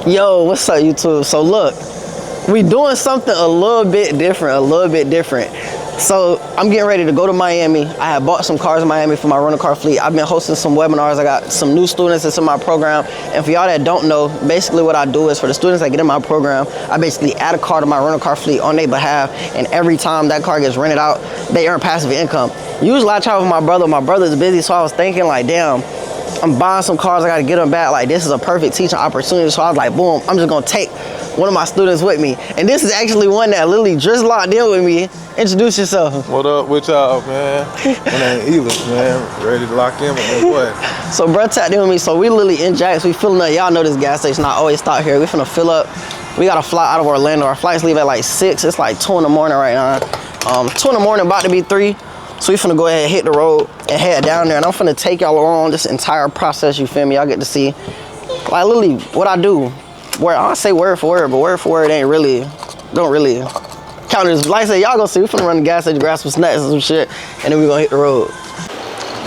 Yo, what's up, YouTube? So look, we doing something a little bit different. So I'm getting ready to go to Miami. I have bought some cars in Miami for my rental car fleet. I've been hosting some webinars. I got some new students that's in my program. And for y'all that don't know, basically what I do is for the students that get in my program, I basically add a car to my rental car fleet on their behalf. And every time that car gets rented out, they earn passive income. Usually I travel with my brother. My brother's busy, so I was thinking like, damn, I'm buying some cars, I gotta get them back. Like, this is a perfect teaching opportunity. So I was like, boom, I'm just gonna take one of my students with me. And this is actually one that literally just locked in with me. Introduce yourself. What up with y'all, man? My name Elis, man. Ready to lock in with my boy. So bro tapped in with me. So we literally in Jax. We filling up. Y'all know this gas station. I always stop here. We finna fill up. We got to fly out of Orlando. Our flights leave at like 6. It's like 2 in the morning right now. 2 in the morning, about to be 3. So we finna go ahead and hit the road and head down there. And I'm finna take y'all along this entire process, you feel me? Y'all get to see, like, literally what I do. Where I say word for word, but word for word ain't really, don't really count as, like I said, y'all gonna see, we finna run the gas station, grab some snacks and some shit, and then we gonna hit the road.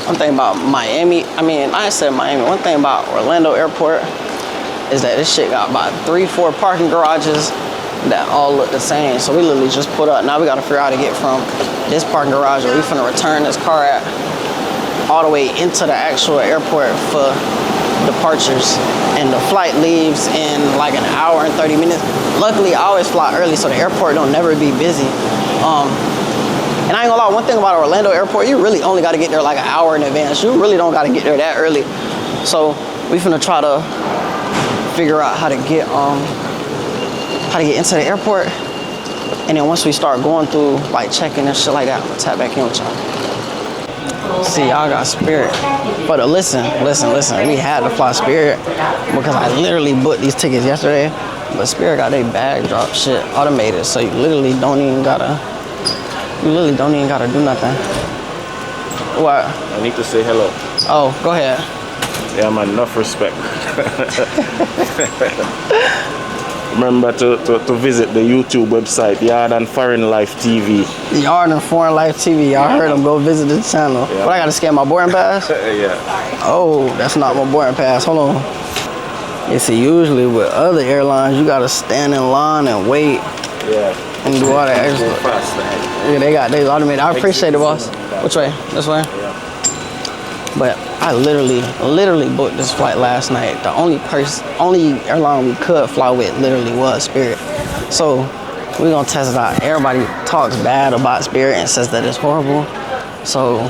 One thing about Miami, I said Miami, one thing about Orlando Airport is that this shit got about 3-4 parking garages that all look the same. So we literally just put up. Now we gotta figure out how to get from this parking garage where we finna return this car at all the way into the actual airport for departures. And the flight leaves in like an hour and 30 minutes. Luckily, I always fly early, so the airport don't never be busy. And I ain't gonna lie, one thing about Orlando Airport, you really only gotta get there like an hour in advance. You really don't gotta get there that early. So we finna try to figure out how to get into the airport, and then once we start going through like checking and shit like that, I'm gonna tap back in with y'all. See, y'all got Spirit, but listen, we had to fly Spirit because I literally booked these tickets yesterday, but Spirit got their bag drop shit automated, so you literally don't even gotta do nothing. What? I need to say hello. Oh, go ahead. Yeah, man, enough respect. Remember to visit the YouTube website, Yard and Foreign Life TV. Yard and Foreign Life TV. Y'all heard them. Go visit the channel. Yeah. But I gotta scan my boarding pass? Yeah. Oh, that's not my boarding pass. Hold on. You see, usually with other airlines, you gotta stand in line and wait. Yeah. And do all that extra. Fast, Yeah, they automated. I appreciate it, boss. Which way? This way? Yeah. But I literally booked this flight last night. The only airline we could fly with literally was Spirit. So we're gonna test it out. Everybody talks bad about Spirit and says that it's horrible. So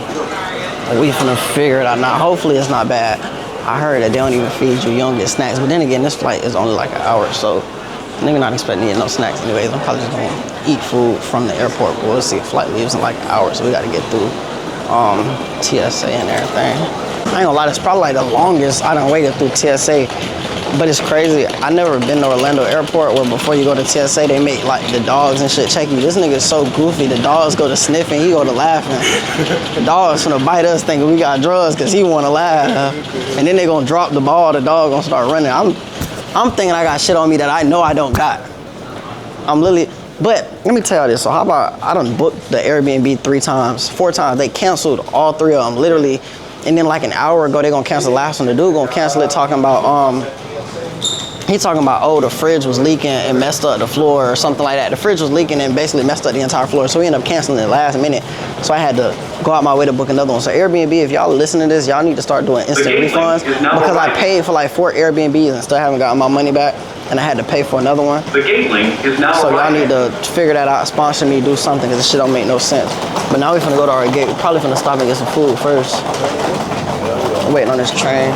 we finna figure it out now. Hopefully it's not bad. I heard that they don't even feed you, you don't get snacks. But then again, this flight is only like an hour, so nigga not expecting to get no snacks anyways. I'm probably just gonna eat food from the airport, but we'll see. The flight leaves in like an hour, so we gotta get through TSA and everything. I ain't gonna lie, it's probably like the longest I done waited through TSA, but it's crazy. I never been to Orlando Airport where before you go to TSA, they make like the dogs and shit check you. This nigga is so goofy. The dogs go to sniffing, he go to laughing. The dog's finna bite us thinking we got drugs because he wanna laugh. And then they gonna drop the ball, the dog gonna start running. I'm thinking I got shit on me that I know I don't got. I'm literally, but let me tell you this. So how about I done booked the Airbnb 4 times. They canceled all 3 of them, literally. And then like an hour ago, they gonna cancel the last one. The dude gonna cancel it talking about, he talking about, oh, the fridge was leaking and messed up the floor or something like that. The fridge was leaking and basically messed up the entire floor. So we ended up canceling it last minute. So I had to go out my way to book another one. So Airbnb, if y'all listening to this, y'all need to start doing instant refunds because I paid for like 4 Airbnbs and still haven't gotten my money back. And I had to pay for another one. The gate link is now so y'all need to figure that out, sponsor me, do something, because this shit don't make no sense. But now we finna go to our gate. We probably finna stop and get some food first. I'm waiting on this train.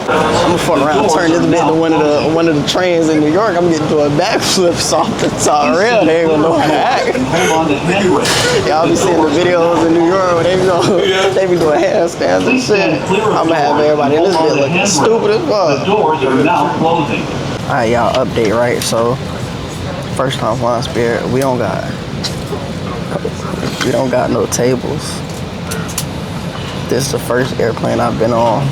I'm gonna fuck around and turn this bit to one of the trains in New York. I'm getting to a backflip off the top rail. They ain't gonna know how to act. Y'all be seeing the videos in New York where they be doing handstands and shit. I'm gonna have everybody in this bit looking stupid as fuck. The doors are now closing. Alright, y'all, update, right? So, first time flying Spirit, we don't got no tables. This is the first airplane I've been on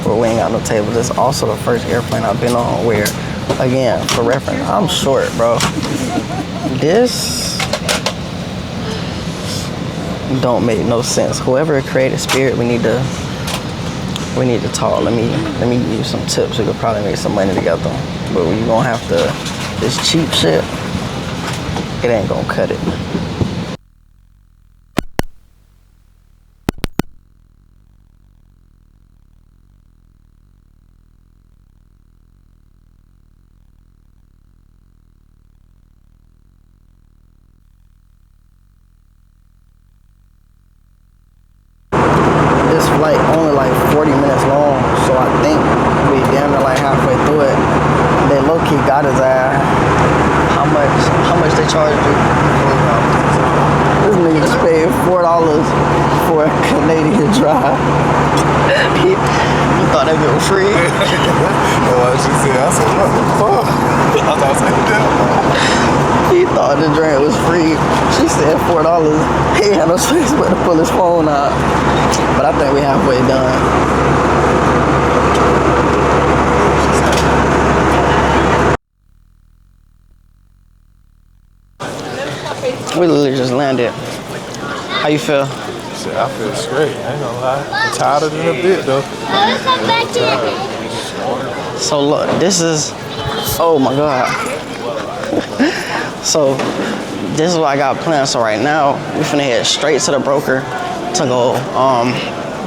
where we ain't got no tables. This is also the first airplane I've been on where, again, for reference, I'm short, bro. This don't make no sense. Whoever created Spirit, we need to We need to talk. Let me give you some tips. We could probably make some money together. But we gonna have to, this cheap shit, it ain't gonna cut it. This flight only like 40 minutes long, so I think we damn near like halfway through it. They low-key got his ass. How much they charged you? This nigga just paid $4 for a Canadian drive. he thought that bit was free. That's what she said. I said, what the fuck? I thought I was like, damn. He thought the drink was free. She said $4. He had no space but to pull his phone out. But I think we halfway done. We literally just landed. How you feel? Shit, I feel straight. I ain't gonna lie. I'm tired than a bit though. So look, this is, oh my God. So this is what I got planned. So right now, we finna head straight to the broker to go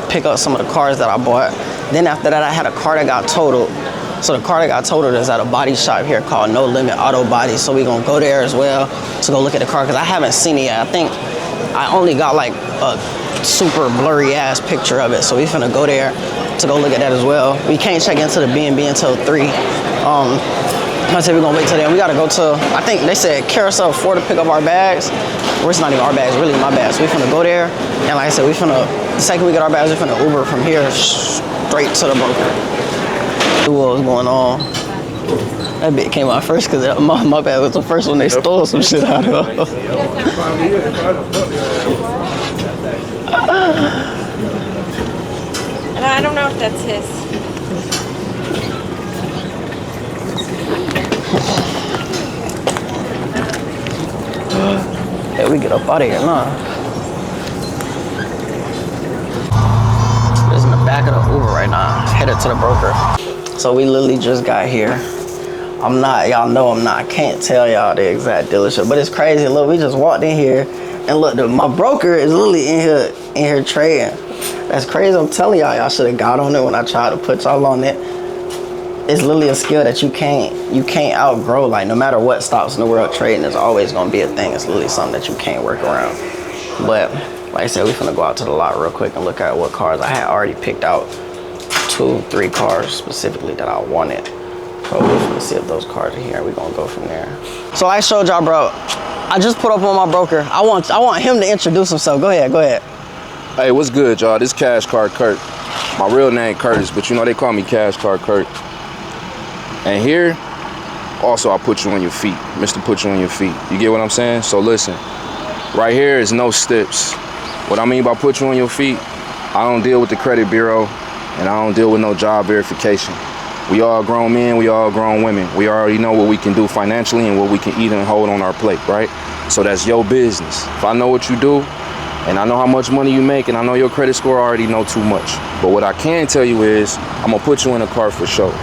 pick up some of the cars that I bought. Then after that, I had a car that got totaled. So the car that got totaled is at a body shop here called No Limit Auto Body. So we gonna go there as well to go look at the car because I haven't seen it yet. I think I only got like a super blurry ass picture of it. So we finna go there to go look at that as well. We can't check into the B&B until 3. I said we're gonna wait till then. We gotta go to, I think they said Carousel 4 to pick up our bags. Well, it's not even our bags, really my bags. So we finna go there. And like I said, the second we get our bags, we finna Uber from here straight to the broker. What was going on? That bit came out first because my bad was the first one they stole some shit out of. And I don't know if that's his. Yeah, we get up out of here now. Just in the back of the Uber right now, headed to the broker. So we literally just got here. Y'all know I can't tell y'all the exact dealership, but it's crazy. Look, we just walked in here and look, my broker is literally in here trading. That's crazy. I'm telling y'all should have got on it when I tried to put y'all on it. It's literally a skill that you can't outgrow. Like no matter what stops in the world, trading is always gonna be a thing. It's literally something that you can't work around. But like I said, we finna go out to the lot real quick and look at what cars I had already picked out. 2-3 cars specifically that I wanted. So we're gonna see if those cars are here. We're gonna go from there. So I showed y'all, bro. I just put up on my broker. I want him to introduce himself. Go ahead. Hey, what's good, y'all? This Cash Card Kurt. My real name Curtis, but you know they call me Cash Card Kurt. And here, also I put you on your feet. Mr. Put You On Your Feet. You get what I'm saying? So listen, right here is no steps. What I mean by put you on your feet, I don't deal with the credit bureau and I don't deal with no job verification. We all grown men, we all grown women. We already know what we can do financially and what we can eat and hold on our plate, right? So that's your business. If I know what you do, and I know how much money you make, and I know your credit score, I already know too much. But what I can tell you is, I'm gonna put you in a car for sure.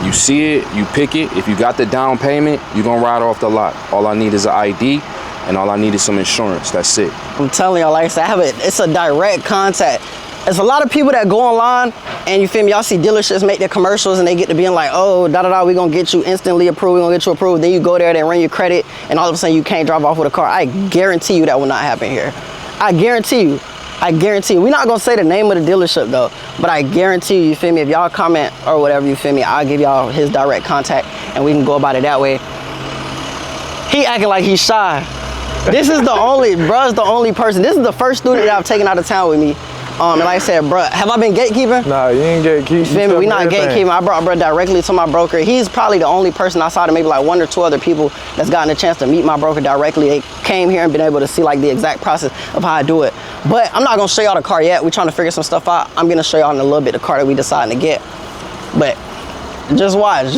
You see it, you pick it. If you got the down payment, you're gonna ride off the lot. All I need is an ID, and all I need is some insurance. That's it. I'm telling y'all, like I said, it's a direct contact. There's a lot of people that go online and you feel me, y'all see dealerships make their commercials and they get to being like, oh, we gonna get you instantly approved, we gonna get you approved. Then you go there, they run your credit, and all of a sudden you can't drive off with a car. I guarantee you that will not happen here. I guarantee you. We're not gonna say the name of the dealership though, but I guarantee you feel me, if y'all comment or whatever, you feel me, I'll give y'all his direct contact and we can go about it that way. He acting like he's shy. This is the only person, this is the first student that I've taken out of town with me. And like I said, bro, have I been gatekeeping? Nah, you ain't gatekeeping. You feel me? We not gatekeeping. I brought bro directly to my broker. He's probably the only person outside of maybe like 1 or 2 other people that's gotten a chance to meet my broker directly. They came here and been able to see like the exact process of how I do it. But I'm not gonna show y'all the car yet. We're trying to figure some stuff out. I'm gonna show y'all in a little bit the car that we deciding to get. But just watch.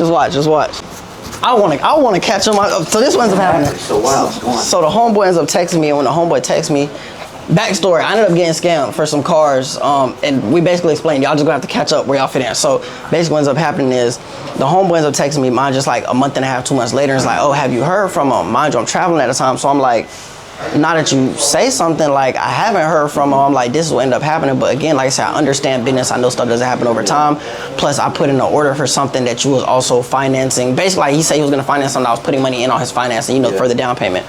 I wanna catch him. So this ends up happening. So the homeboy ends up texting me, and when the homeboy texts me, backstory, I ended up getting scammed for some cars, and we basically explained, y'all just gonna have to catch up where y'all fit in. So basically what ends up happening is the homeboy ends up texting me, mine just like a month and a half, 2 months later, and it's like, oh, have you heard from him? Mind you, I'm traveling at the time, so I'm like, now that you say something, like, I haven't heard from him. I'm like, this is what ended up happening. But again, like I said, I understand business. I know stuff doesn't happen over time. Plus, I put in an order for something that you was also financing. Basically, like, he said he was going to finance something. I was putting money in on his financing, for the down payment.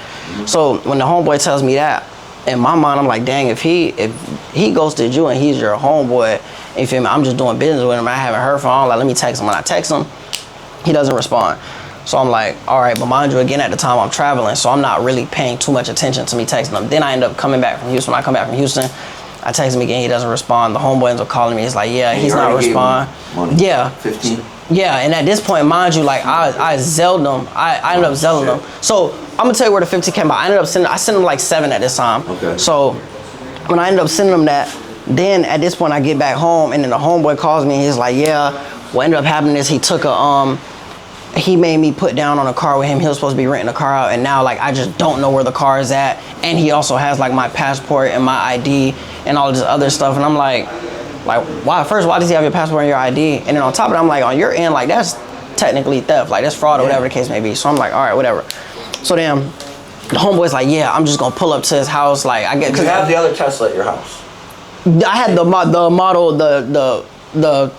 So when the homeboy tells me that, in my mind, I'm like, dang, if he ghosted you and he's your homeboy, you feel me? I'm just doing business with him. I haven't heard from him. I'm like, let me text him. When I text him, he doesn't respond. So I'm like, all right, but mind you, again, at the time I'm traveling, so I'm not really paying too much attention to me texting him. Then I end up coming back from Houston. When I come back from Houston, I text him again, he doesn't respond. The homeboy ends up calling me. He's like, yeah, he's not responding. Yeah. 15? Yeah, and at this point, mind you, like, I zelled him. I ended up zelling him. So I'm gonna tell you where the 15 came by. I sent him like 7 at this time. Okay. So when I ended up sending him that, then at this point I get back home, and then the homeboy calls me, and he's like, yeah, what ended up happening is he took he made me put down on a car with him. He was supposed to be renting a car out, and now like I just don't know where the car is at. And he also has like my passport and my ID and all this other stuff. And I'm like, why? First, why does he have your passport and your ID? And then on top of it, I'm like, on your end, like that's technically theft, like that's fraud or whatever the case may be. So I'm like, all right, whatever. So then the homeboy's like, yeah, I'm just gonna pull up to his house. Like I get. You have the other Tesla at your house. I had the model, the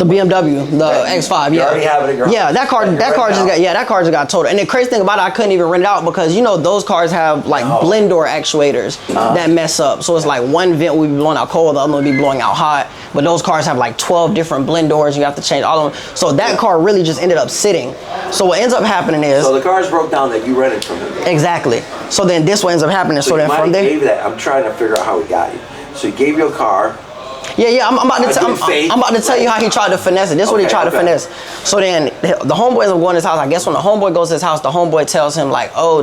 BMW, the X5, You already have it at your house. Yeah, that car just got totaled. And the crazy thing about it, I couldn't even rent it out because those cars have like blend door actuators that mess up. So it's like one vent will be blowing out cold, the other one will be blowing out hot. But those cars have like 12 different blend doors. You have to change all of them. So that car really just ended up sitting. So what ends up happening is. So the cars broke down that you rented from him. Exactly. So then this what ends up happening. So then from there. Gave that. I'm trying to figure out how he got you. So he gave you a car. Yeah, I'm about to tell you how he tried to finesse it. This is what he tried to finesse. So then the homeboy ends up going to his house. I guess when the homeboy goes to his house, the homeboy tells him like, oh,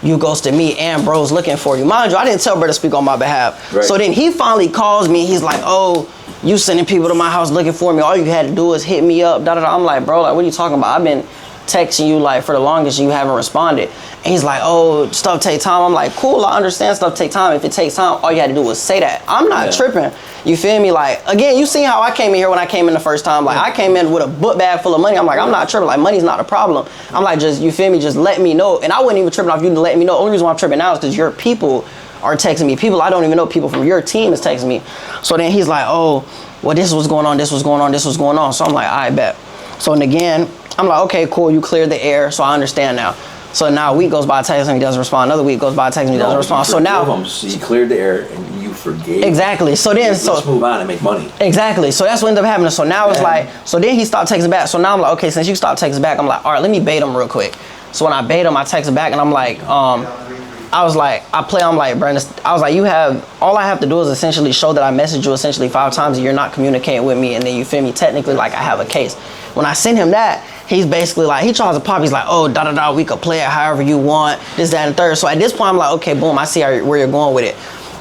you ghosted me and bro's looking for you. Mind you, I didn't tell bro to speak on my behalf. Right. So then he finally calls me. He's like, oh, you sending people to my house looking for me. All you had to do is hit me up. I'm like, bro, like, what are you talking about? I've been texting you like for the longest and you haven't responded. And he's like, oh, stuff take time. I'm like, cool, I understand stuff take time. If it takes time, all you had to do was say that. I'm not tripping. You feel me? Like, again, you seen how I came in here when I came in the first time. Like, I came in with a book bag full of money. I'm like, I'm not tripping. Like, money's not a problem. I'm like, just, you feel me? Just let me know. And I wasn't even tripping off you to let me know. The only reason why I'm tripping now is because your people are texting me. People I don't even know, people from your team is texting me. So then he's like, oh, well, this was going on, this was going on, this was going on. So I'm like, I bet. So and again, I'm like, okay, cool, you cleared the air, so I understand now. So now a week goes by, I text him, he doesn't respond. Another week goes by, I text him, he doesn't respond. So now he cleared the air and you forgave. Exactly. So then let's move on and make money. Exactly. So that's what ended up happening. So now it's like, so then he stopped texting back. So now I'm like, okay, since you stopped texting back, I'm like, all right, let me bait him real quick. So when I bait him, I text him back and I'm like, I'm like, Brandon, I was like, all I have to do is essentially show that I messaged you essentially 5 times and you're not communicating with me, and then you feel me, technically like I have a case. When I send him that, he's basically like, he tries to pop, he's like, oh, we could play it however you want, this, that, and third. So at this point, I'm like, okay, boom, I see where you're going with it.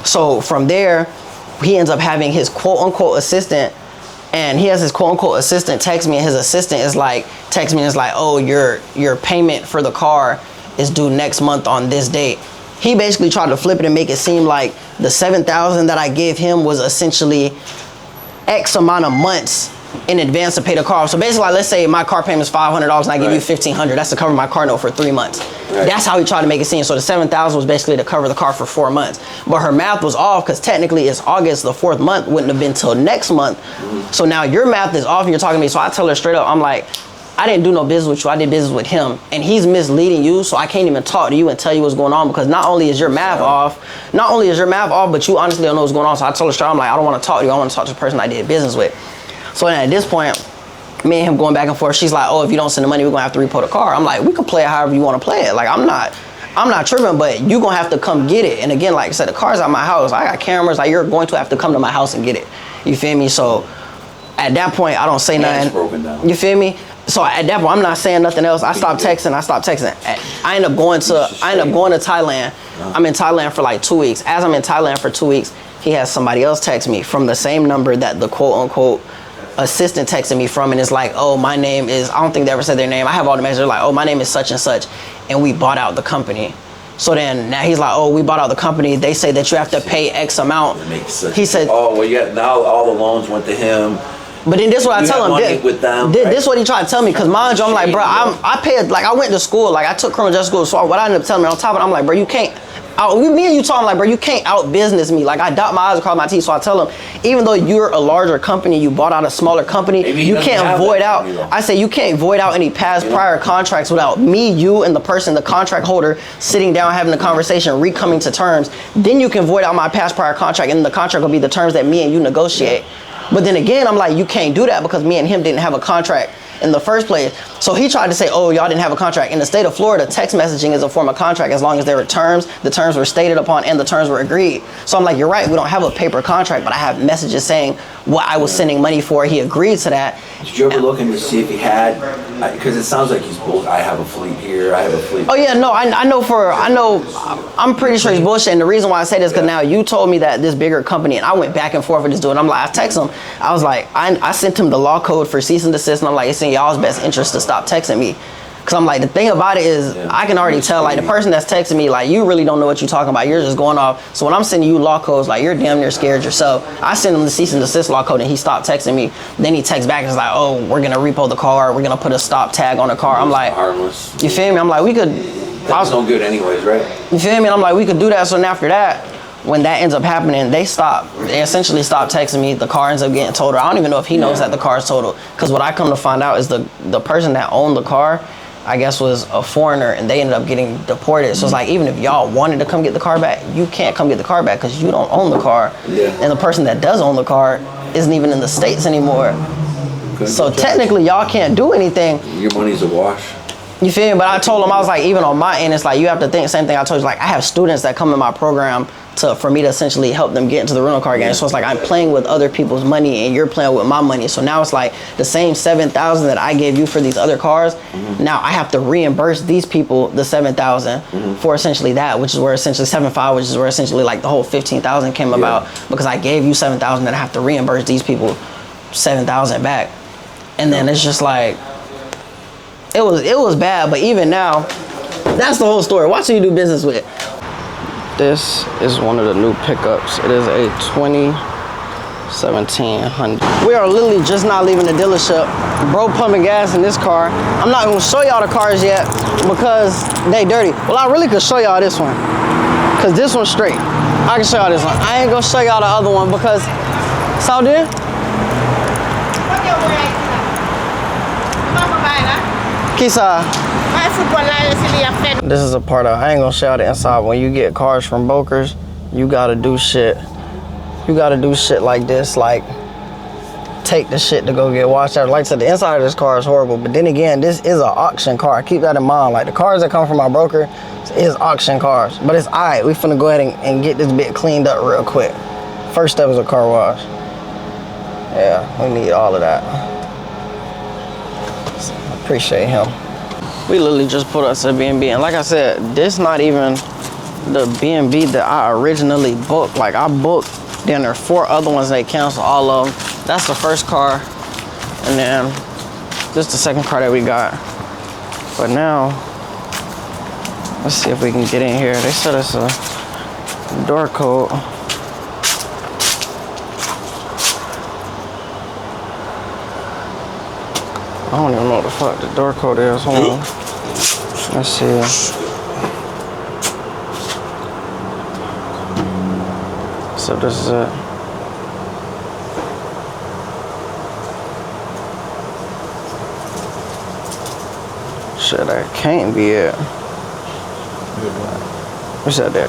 So from there, he ends up having his quote-unquote assistant, and he has his quote-unquote assistant text me, and his assistant is like, text me and is like, oh, your payment for the car is due next month on this date. He basically tried to flip it and make it seem like the $7,000 that I gave him was essentially X amount of months in advance to pay the car off. So basically, like, let's say my car payment is $500 and I give you $1,500. That's to cover my car note for 3 months. Right. That's how he tried to make it seem. So the $7,000 was basically to cover the car for 4 months. But her math was off because technically it's August. The 4th month wouldn't have been till next month. So now your math is off and you're talking to me. So I tell her straight up, I'm like, I didn't do no business with you. I did business with him, and he's misleading you. So I can't even talk to you and tell you what's going on because not only is your math off, but you honestly don't know what's going on. So I told her straight, I'm like, I don't want to talk to you. I want to talk to the person I did business with. So then at this point, me and him going back and forth. She's like, oh, if you don't send the money, we're gonna have to repo the car. I'm like, we can play it however you want to play it. Like I'm not tripping, but you gonna have to come get it. And again, like I said, the car's at my house. I got cameras. Like you're going to have to come to my house and get it. You feel me? So at that point, I don't say nothing. Broken down. You feel me? So at that point, I'm not saying nothing else. I stopped texting. I end up going to Thailand. I'm in Thailand for like 2 weeks. As I'm in Thailand for 2 weeks, he has somebody else text me from the same number that the quote unquote assistant texted me from, and it's like, oh, my name is, I don't think they ever said their name. I have all the messages. They're like, oh, my name is such and such, and we bought out the company. So then now he's like, oh, we bought out the company. They say that you have to pay X amount. He said, oh, well, yeah, now all the loans went to him. but then this is what I You tell have him. money with them, This right? is what he tried to tell me. Cause mind you, I'm like, bro, I paid, like I went to school, like I took criminal justice school. So what I ended up telling him on top of it, I'm like, bro, you can't. Me and you talking like, bro, you can't out business me. Like I dot my eyes across my teeth. So I tell him, even though you're a larger company, you bought out a smaller company, Maybe he you doesn't can't have void that out. company, though. I say you can't void out any past prior contracts without me, you, and the person, the contract holder, sitting down having a conversation, re-coming to terms. Then you can void out my past prior contract, and the contract will be the terms that me and you negotiate. But then again, I'm like, you can't do that because me and him didn't have a contract in the first place. So he tried to say, oh, y'all didn't have a contract. In the state of Florida, text messaging is a form of contract as long as there were terms, the terms were stated upon, and the terms were agreed. So I'm like, you're right, we don't have a paper contract, but I have messages saying what I was sending money for. He agreed to that. Did you ever look in to see if he had, because it sounds like he's both, I have a fleet here, I have a fleet. Oh yeah, no, I'm pretty sure he's bullshit. And the reason why I say this, because now you told me that this bigger company, and I went back and forth with this dude, and I'm like, I text him, I was like, I sent him the law code for cease and desist, and I'm like, it's in y'all's best interest to stop texting me. Cause I'm like, the thing about it is, I can already tell, like the person that's texting me, like you really don't know what you're talking about. You're just going off. So when I'm sending you law codes, like you're damn near scared yourself. I send him the cease and desist law code, and he stopped texting me. Then he texts back and is like, oh, we're gonna repo the car. We're gonna put a stop tag on the car. I'm like, Harmless. you feel me? I'm like, we could. That's no good anyways, right? You feel me? And I'm like, we could do that. So then after that, when that ends up happening, they essentially stopped texting me. The car ends up getting totaled. I don't even know if he knows that the car is totaled. Because what I come to find out is the person that owned the car, I guess, was a foreigner, and they ended up getting deported. So it's like, even if y'all wanted to come get the car back, you can't come get the car back because you don't own the car. Yeah. And the person that does own the car isn't even in the States anymore. So technically, y'all can't do anything. Your money's a wash. You feel me? But I told him, I was like, even on my end, it's like, you have to think, same thing I told you, like, I have students that come in my program for me to essentially help them get into the rental car game. So it's like, I'm playing with other people's money and you're playing with my money. So now it's like the same $7,000 that I gave you for these other cars. Now I have to reimburse these people the $7,000 for essentially that, which is where essentially $7,500, which is where essentially like the whole $15,000 came about, because I gave you $7,000 and I have to reimburse these people $7,000 back. And then it's just like, it was bad, but even now, that's the whole story. Watch who you do business with. This is one of the new pickups. It is a 2017 Hyundai. We are literally just not leaving the dealership. Bro pumping gas in this car. I'm not gonna show y'all the cars yet because they dirty. Well, I really could show y'all this one, because this one's straight. I can show y'all this one. I ain't gonna show y'all the other one because, Saudi? Kisa. This is a part of, I ain't gonna show you the inside. When you get cars from brokers, you gotta do shit. You gotta do shit like this, like take the shit to go get washed out. Like I said, the inside of this car is horrible, but then again, this is an auction car. Keep that in mind. Like the cars that come from my broker is auction cars, but it's all right. We finna go ahead and get this bit cleaned up real quick. First step is a car wash. Yeah, we need all of that. Appreciate him. We literally just put us a B&B, and like I said, this not even the B&B that I originally booked. Like I booked, then there are 4 other ones, they canceled all of them. That's the first car, and then this is the second car that we got. But now, let's see if we can get in here. They said it's a door code. I don't even know what the fuck the door code is. Hold on. Let's see. So this is it. Shit, that can't be it. What's that there?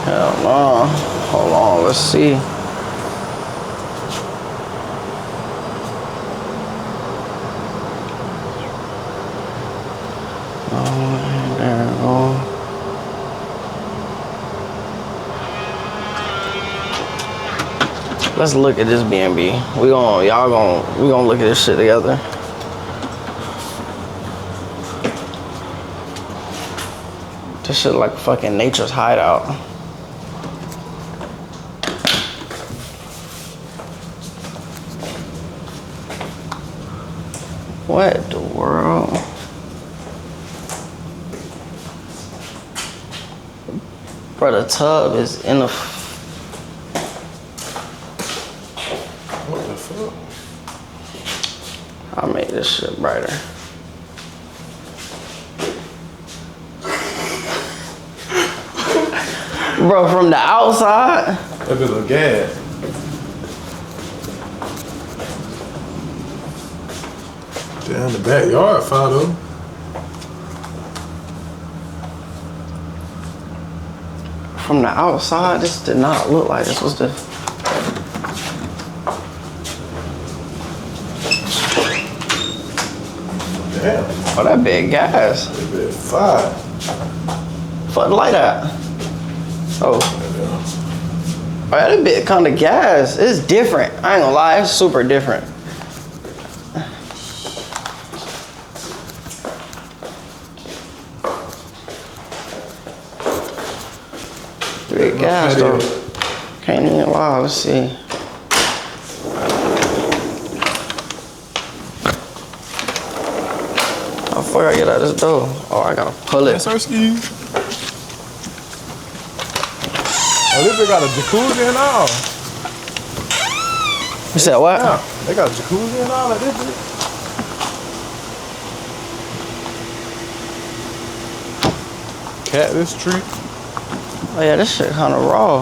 Hell no. Hold on, let's see. Let's look at this B&B. We gonna look at this shit together. This shit like fucking nature's hideout. What the world? Bro, the tub is in the. What the fuck? I'll make this shit brighter. Bro, from the outside. That bit of gas. Down the backyard, Fido. From the outside, this did not look like this was the. Damn. Oh, that big gas. That bit fire. Fuck the light out. Oh. Oh, that bit kind of gas. It's different. I ain't gonna lie, it's super different. Big gas though. Can't even lie. Let's see. How far I get out this door? Oh, I gotta pull it. Yes, sir, ski. Oh, this bit got a jacuzzi and all. You said what? Yeah, they got a jacuzzi and all like this bit. Cactus tree. Oh yeah, this shit kind of raw.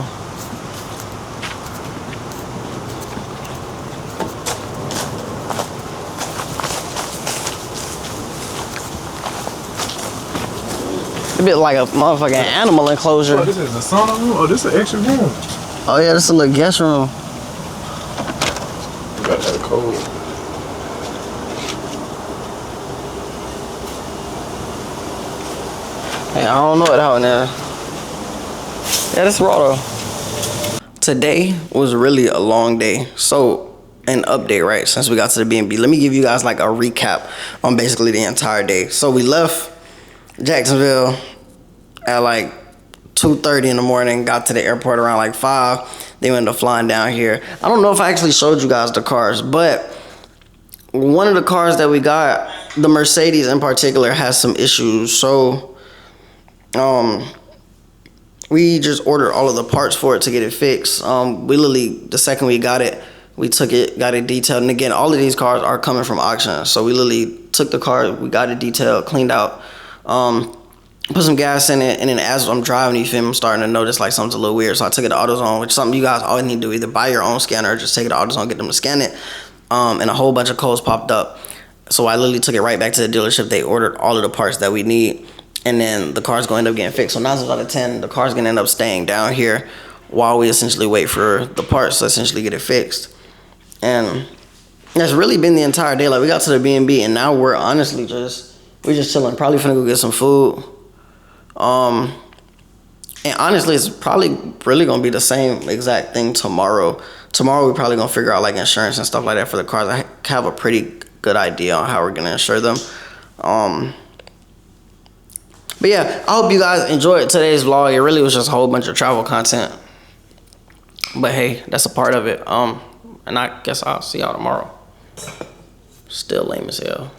A bit like a motherfucking animal enclosure. Oh, this is a sauna room? Oh, this is an extra room. Oh yeah, this is a little guest room. We got that cold. Hey, I don't know what that one is. Yeah, that's raw though. Today was really a long day. So, an update, right? Since we got to the B&B, let me give you guys like a recap on basically the entire day. So we left Jacksonville at like 2:30 in the morning, got to the airport around like 5. Then we ended up flying down here. I don't know if I actually showed you guys the cars, but one of the cars that we got, the Mercedes in particular, has some issues. So we just ordered all of the parts for it to get it fixed. We literally, the second we got it, we took it, got it detailed. And again, all of these cars are coming from auction. So we literally took the car, we got it detailed, cleaned out, put some gas in it. And then as I'm driving, you feel me, I'm starting to notice like something's a little weird. So I took it to AutoZone, which is something you guys always need to do. Either buy your own scanner or just take it to AutoZone, get them to scan it. And a whole bunch of codes popped up. So I literally took it right back to the dealership. They ordered all of the parts that we need. And then the car's going to end up getting fixed. So 9 times out of 10, the car's going to end up staying down here while we essentially wait for the parts to essentially get it fixed. And that's really been the entire day. Like, we got to the B&B, and now we're honestly we're just chilling. Probably finna go get some food. And honestly, it's probably really going to be the same exact thing tomorrow. Tomorrow, we're probably going to figure out, like, insurance and stuff like that for the cars. I have a pretty good idea on how we're going to insure them. But yeah, I hope you guys enjoyed today's vlog. It really was just a whole bunch of travel content. But hey, that's a part of it. And I guess I'll see y'all tomorrow. Still lame as hell.